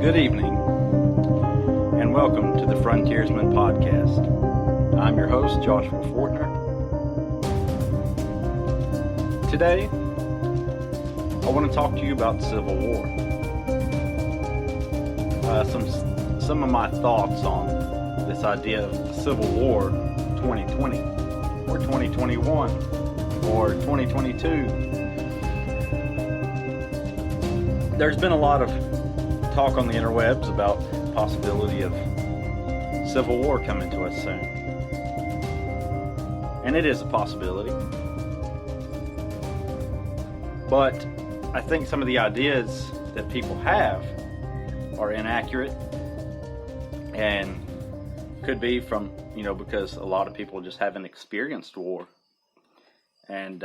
Good evening, and welcome to the Frontiersman podcast. I'm your host, Joshua Fortner. Today, I want to talk to you about Civil War. Some of my thoughts on this idea of Civil War 2020, or 2021, or 2022. There's been a lot of talk on the interwebs about the possibility of Civil War coming to us soon. And it is a possibility. But I think some of the ideas that people have are inaccurate and could be from, because a lot of people just haven't experienced war. And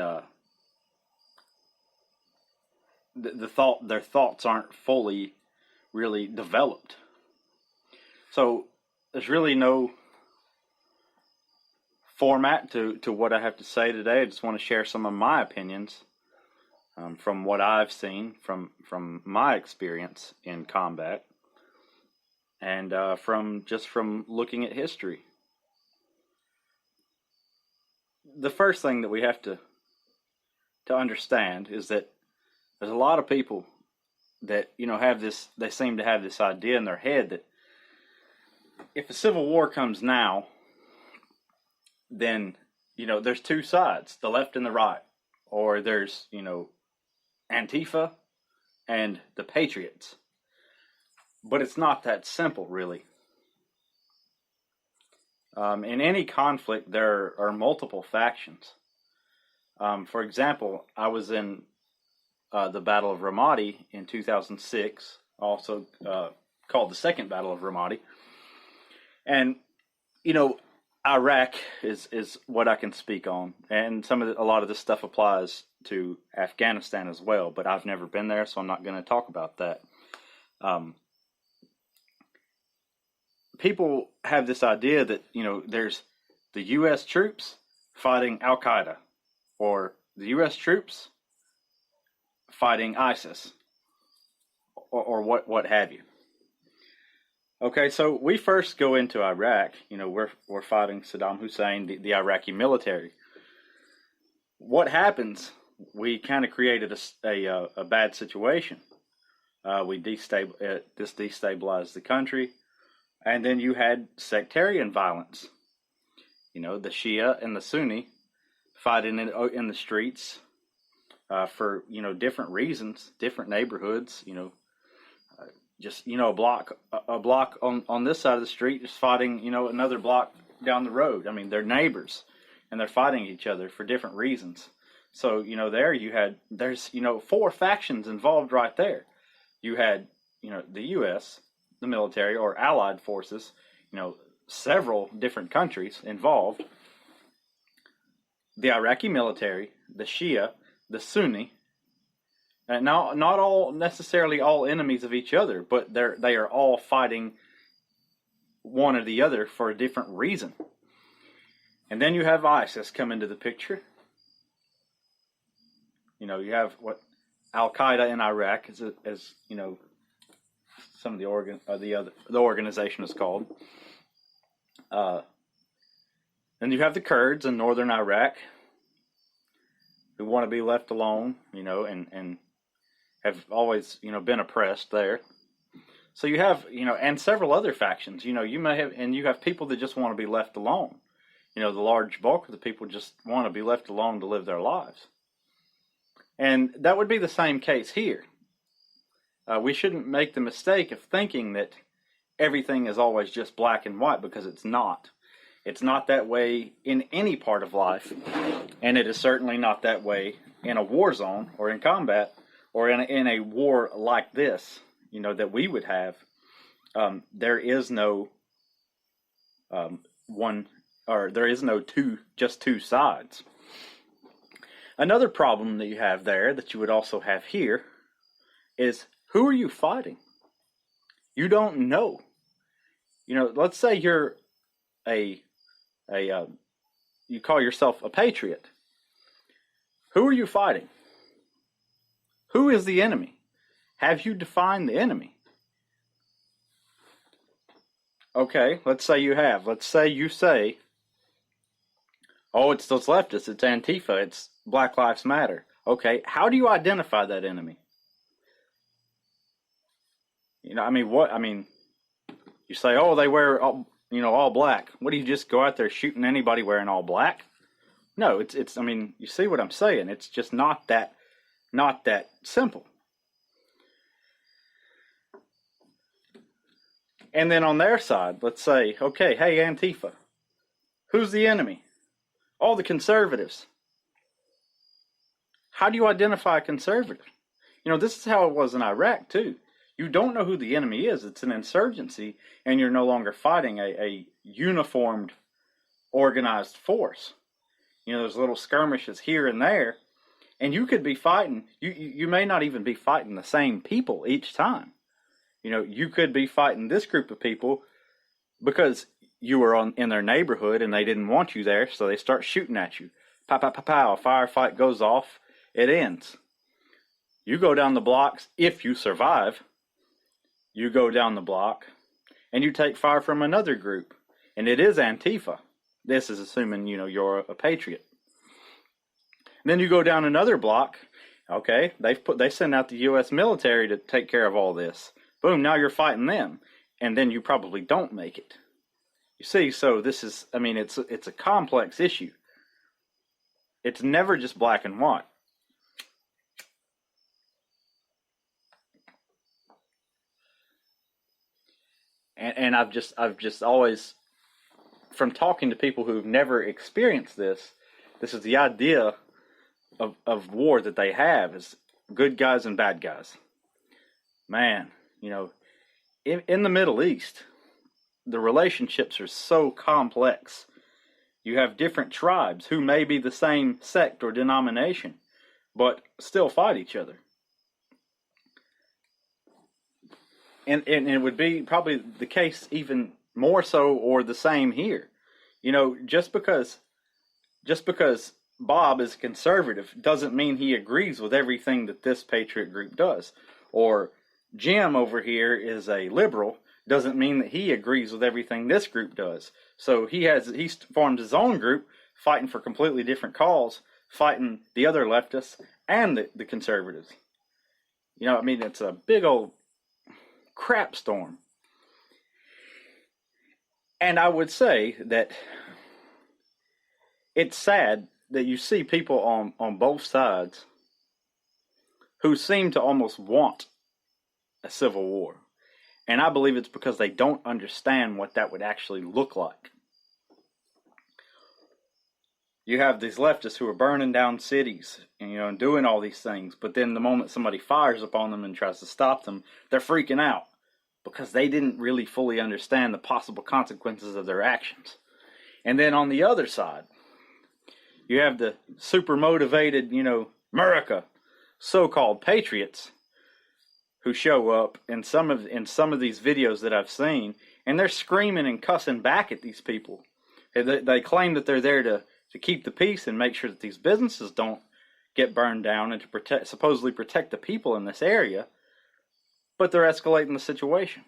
their thoughts aren't fully really developed. So there's really no format to what I have to say today. I just want to share some of my opinions from what I've seen from my experience in combat and from looking at history. The first thing that we have to understand is that there's a lot of people that they seem to have this idea in their head that if a civil war comes now, then there's two sides, the left and the right, or there's Antifa and the Patriots. But it's not that simple, really. In any conflict, there are multiple factions. For example, I was in the Battle of Ramadi in 2006, also called the Second Battle of Ramadi. And, Iraq is what I can speak on. And a lot of this stuff applies to Afghanistan as well, but I've never been there, so I'm not going to talk about that. People have this idea that, there's the U.S. troops fighting Al-Qaeda, or the U.S. troops fighting ISIS, or what have you. Okay, so we first go into Iraq. We're fighting Saddam Hussein, the Iraqi military. What happens? We kind of created a bad situation. We destabilized the country, and then you had sectarian violence. The Shia and the Sunni fighting in the streets. For different reasons, different neighborhoods, a block on this side of the street is fighting another block down the road. I mean, they're neighbors and they're fighting each other for different reasons. So there's four factions involved right there. You had the U.S., the military or allied forces, several different countries involved, the Iraqi military, the Shia, the Sunni, and not all necessarily all enemies of each other, but they are all fighting one or the other for a different reason. And then you have ISIS come into the picture. You have what Al-Qaeda in Iraq, as some of the organization is called. Then you have the Kurds in northern Iraq, who want to be left alone, and have always, been oppressed there. So you have, and several other factions, you have people that just want to be left alone. The large bulk of the people just want to be left alone to live their lives. And that would be the same case here. We shouldn't make the mistake of thinking that everything is always just black and white, because it's not. It's not that way in any part of life, and it is certainly not that way in a war zone or in combat or in a war like this, that we would have. There is no just two sides. Another problem that you have there that you would also have here is, who are you fighting? You don't know. Let's say you're you call yourself a patriot. Who are you fighting? Who is the enemy? Have you defined the enemy? Okay, let's say you have. Let's say you say, oh, it's those leftists, it's Antifa, it's Black Lives Matter. Okay, how do you identify that enemy? I mean, what? I mean, you say, oh, they wear all black. What, do you just go out there shooting anybody wearing all black? No, it's. I mean, you see what I'm saying? It's just not that simple. And then on their side, let's say, okay, hey, Antifa, who's the enemy? All the conservatives. How do you identify a conservative? This is how it was in Iraq, too. You don't know who the enemy is. It's an insurgency, and you're no longer fighting a uniformed, organized force. There's little skirmishes here and there, and you could be fighting. You may not even be fighting the same people each time. You could be fighting this group of people because you were in their neighborhood and they didn't want you there, so they start shooting at you. Pow, pow, pow, pow. A firefight goes off. It ends. You go down the blocks, if you survive, you go down the block and you take fire from another group. And it is Antifa. This is assuming, you're a patriot. And then you go down another block. Okay, they send out the U.S. military to take care of all this. Boom, now you're fighting them. And then you probably don't make it. You see, so this is, I mean, it's a complex issue. It's never just black and white. And I've just always, from talking to people who've never experienced this is the idea of war that they have, is good guys and bad guys. Man, in the Middle East, the relationships are so complex. You have different tribes who may be the same sect or denomination, but still fight each other. And it would be probably the case even more so or the same here. Just because Bob is conservative doesn't mean he agrees with everything that this patriot group does. Or Jim over here is a liberal doesn't mean that he agrees with everything this group does. So he's formed his own group fighting for completely different cause, fighting the other leftists and the conservatives. It's a big old crap storm. And I would say that it's sad that you see people on both sides who seem to almost want a civil war. And I believe it's because they don't understand what that would actually look like. You have these leftists who are burning down cities and doing all these things, but then the moment somebody fires upon them and tries to stop them, they're freaking out because they didn't really fully understand the possible consequences of their actions. And then on the other side, you have the super motivated, America, so-called patriots who show up in some of these videos that I've seen, and they're screaming and cussing back at these people. They claim that they're there to keep the peace and make sure that these businesses don't get burned down and to supposedly protect the people in this area, but they're escalating the situation.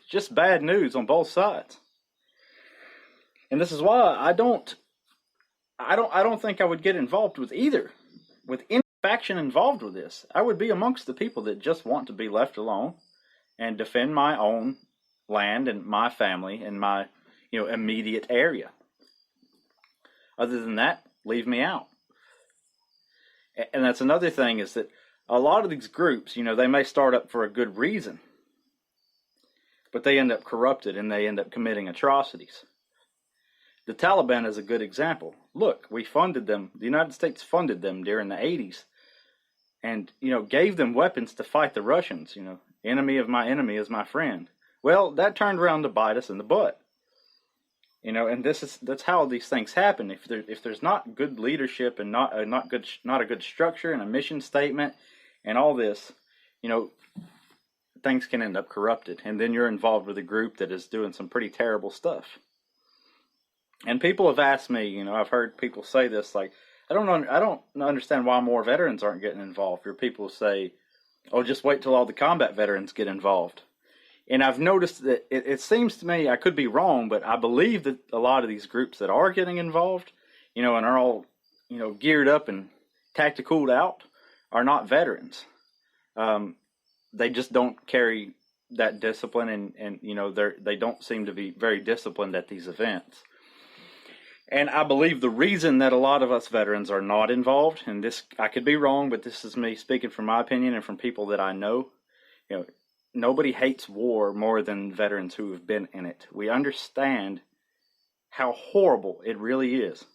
Just bad news on both sides. And this is why I don't think I would get involved with either, with any faction involved with this. I would be amongst the people that just want to be left alone and defend my own land and my family and my immediate area. Other than that, leave me out. And that's another thing, is that a lot of these groups, they may start up for a good reason, but they end up corrupted and they end up committing atrocities. The Taliban is a good example. Look, we funded them. The United States funded them during the 80s and, gave them weapons to fight the Russians. Enemy of my enemy is my friend. Well, that turned around to bite us in the butt. And that's how these things happen. If there's not good leadership and not a good structure and a mission statement and all this, things can end up corrupted. And then you're involved with a group that is doing some pretty terrible stuff. And people have asked me, I've heard people say this, like, I don't understand why more veterans aren't getting involved. Or people say, oh, just wait till all the combat veterans get involved. And I've noticed that it seems to me, I could be wrong, but I believe that a lot of these groups that are getting involved, and are all, geared up and tacticaled out, are not veterans. They just don't carry that discipline, and they don't seem to be very disciplined at these events. And I believe the reason that a lot of us veterans are not involved, and this, I could be wrong, but this is me speaking from my opinion and from people that I know, nobody hates war more than veterans who have been in it. We understand how horrible it really is.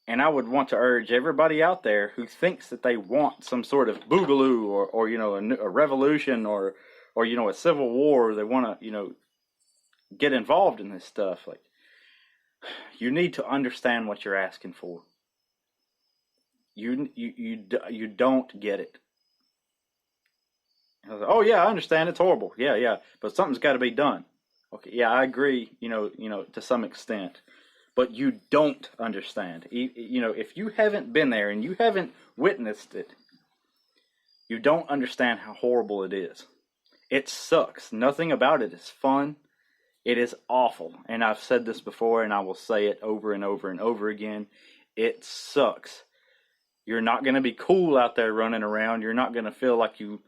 And I would want to urge everybody out there who thinks that they want some sort of boogaloo or a revolution or a civil war, they want to, get involved in this stuff. Like, you need to understand what you're asking for. You don't get it. Oh yeah, I understand. It's horrible. Yeah, but something's got to be done. Okay, yeah, I agree. To some extent, but you don't understand. If you haven't been there and you haven't witnessed it, you don't understand how horrible it is. It sucks. Nothing about it is fun. It is awful. And I've said this before, and I will say it over and over and over again. It sucks. You're not going to be cool out there running around. You're not going to feel like you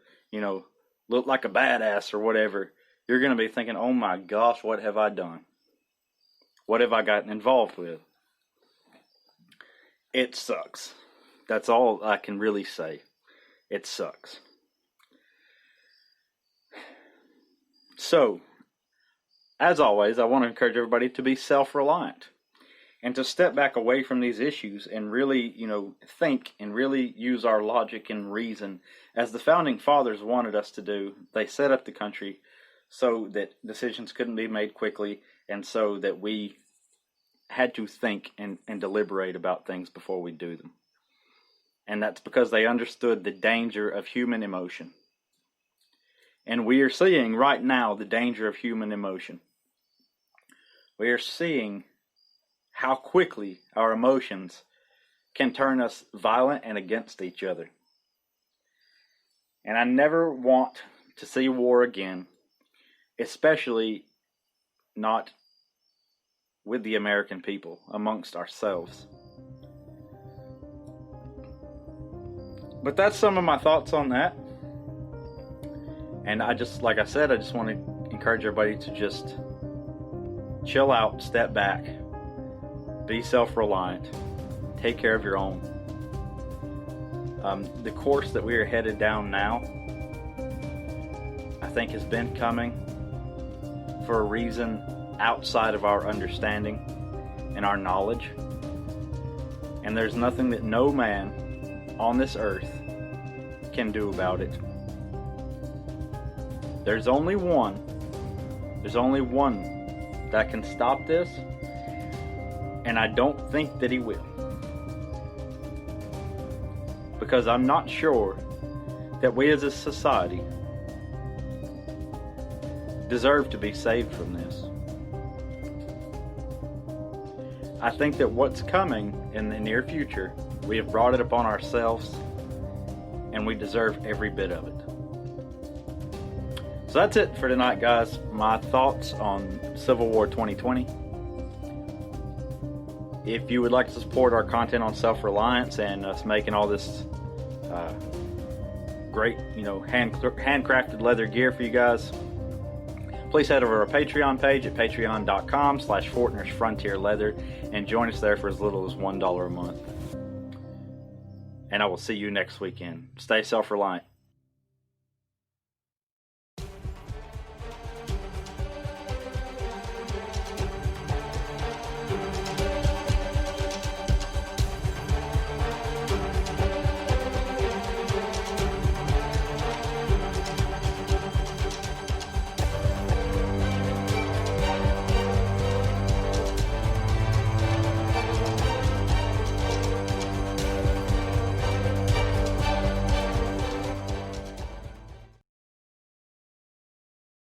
look like a badass or whatever. You're going to be thinking, oh my gosh, what have I done? What have I gotten involved with? It sucks. That's all I can really say. It sucks. So, as always, I want to encourage everybody to be self-reliant and to step back away from these issues and really, think and really use our logic and reason. As the founding fathers wanted us to do, they set up the country so that decisions couldn't be made quickly and so that we had to think and deliberate about things before we do them. And that's because they understood the danger of human emotion. And we are seeing right now the danger of human emotion. We are seeing how quickly our emotions can turn us violent and against each other. And I never want to see war again, especially not with the American people, amongst ourselves. But that's some of my thoughts on that. And like I said, I just want to encourage everybody to just chill out, step back, be self-reliant, take care of your own. The course that we are headed down now, I think, has been coming for a reason outside of our understanding and our knowledge. And there's nothing that no man on this earth can do about it. There's only one that can stop this, and I don't think that he will. Because I'm not sure that we as a society deserve to be saved from this. I think that what's coming in the near future, we have brought it upon ourselves, and we deserve every bit of it. So that's it for tonight, guys. My thoughts on Civil War 2020. If you would like to support our content on self-reliance and us making all this great, handcrafted leather gear for you guys, please head over to our Patreon page at patreon.com/Fortner's Frontier Leather and join us there for as little as $1 a month. And I will see you next weekend. Stay self-reliant.